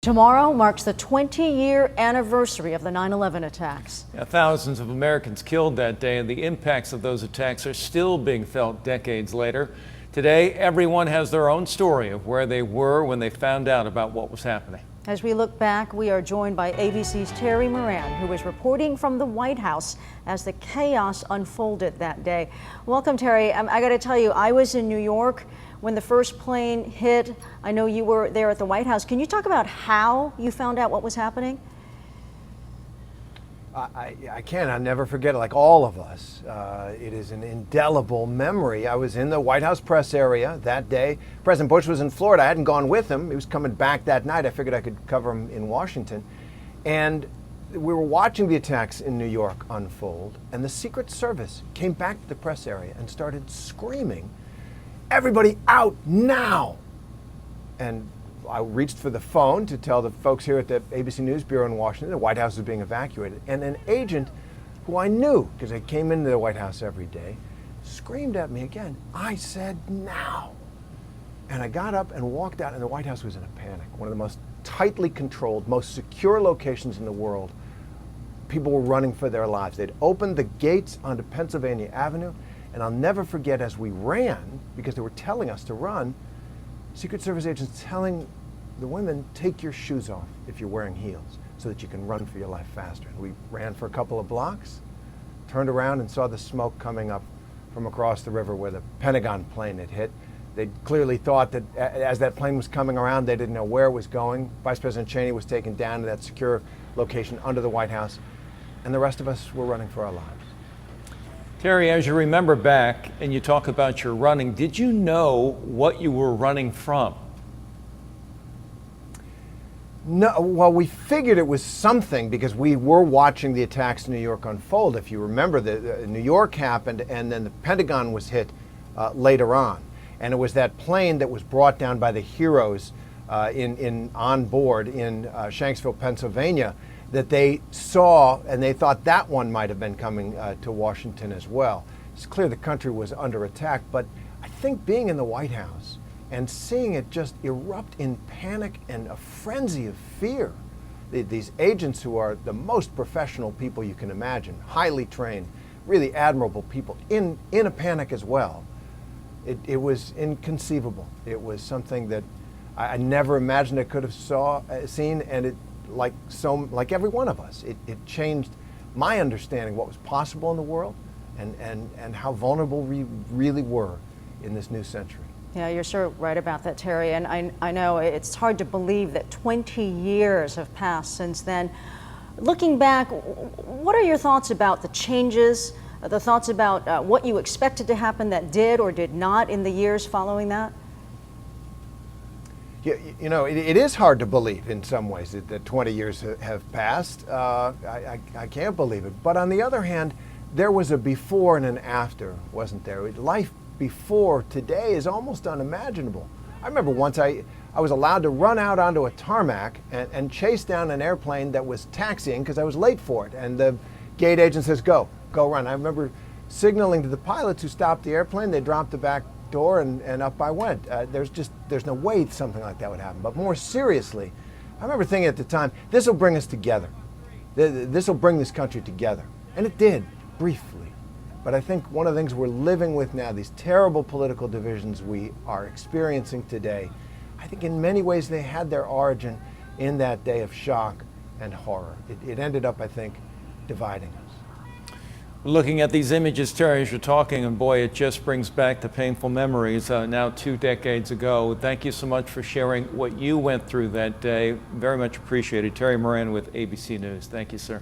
Tomorrow marks the 20-year anniversary of the 9/11 attacks. Yeah, thousands of Americans killed that day, and the impacts of those attacks are still being felt decades later. Today, everyone has their own story of where they were when they found out about what was happening. As we look back, we are joined by ABC's Terry Moran, who was reporting from the White House as the chaos unfolded that day. Welcome, Terry. I got to tell you, I was in New York when the first plane hit. I know you were there at the White House. Can you talk about how you found out what was happening? I can. I'll never forget it, like all of us. It is an indelible memory. I was in the White House press area that day. President Bush was in Florida. I hadn't gone with him. He was coming back that night. I figured I could cover him in Washington. And we were watching the attacks in New York unfold, and the Secret Service came back to the press area and started screaming, "Everybody out now!" And I reached for the phone to tell the folks here at the ABC News Bureau in Washington the White House was being evacuated. And an agent who I knew, because I came into the White House every day, screamed at me again. I said, "Now!" And I got up and walked out, and the White House was in a panic. One of the most tightly controlled, most secure locations in the world. People were running for their lives. They'd opened the gates onto Pennsylvania Avenue, and I'll never forget, as we ran, because they were telling us to run, Secret Service agents telling the women, "Take your shoes off if you're wearing heels so that you can run for your life faster." And we ran for a couple of blocks, turned around and saw the smoke coming up from across the river where the Pentagon plane had hit. They clearly thought that as that plane was coming around, they didn't know where it was going. Vice President Cheney was taken down to that secure location under the White House, and the rest of us were running for our lives. Terry, as you remember back and you talk about your running, did you know what you were running from? No, well, we figured it was something because we were watching the attacks in New York unfold. If you remember, New York happened, and then the Pentagon was hit later on. And it was that plane that was brought down by the heroes on board in Shanksville, Pennsylvania, that they saw, and they thought that one might have been coming to Washington as well. It's clear the country was under attack, but I think being in the White House and seeing it just erupt in panic and a frenzy of fear, these agents who are the most professional people you can imagine, highly trained, really admirable people, in a panic as well, it was inconceivable. It was something that I never imagined I could have seen, and it, like every one of us, it changed my understanding of what was possible in the world and how vulnerable we really were in this new century. Yeah, you're sure right about that, Terry. And I know it's hard to believe that 20 years have passed since then. Looking back, what are your thoughts about the changes, the thoughts about what you expected to happen that did or did not in the years following that? You know, it is hard to believe in some ways that 20 years have passed. I can't believe it. But on the other hand, there was a before and an after, wasn't there? Life before today is almost unimaginable. I remember once I was allowed to run out onto a tarmac and chase down an airplane that was taxiing because I was late for it. And the gate agent says, go run. I remember signaling to the pilots who stopped the airplane. They dropped the back door and up I went. There's no way something like that would happen. But more seriously, I remember thinking at the time, this will bring us together. This will bring this country together. And it did, briefly. But I think one of the things we're living with now, these terrible political divisions we are experiencing today, I think in many ways they had their origin in that day of shock and horror. It ended up, I think, dividing us. Looking at these images, Terry, as you're talking, and boy, it just brings back the painful memories now 2 decades ago. Thank you so much for sharing what you went through that day. Very much appreciated. Terry Moran with ABC News. Thank you, sir.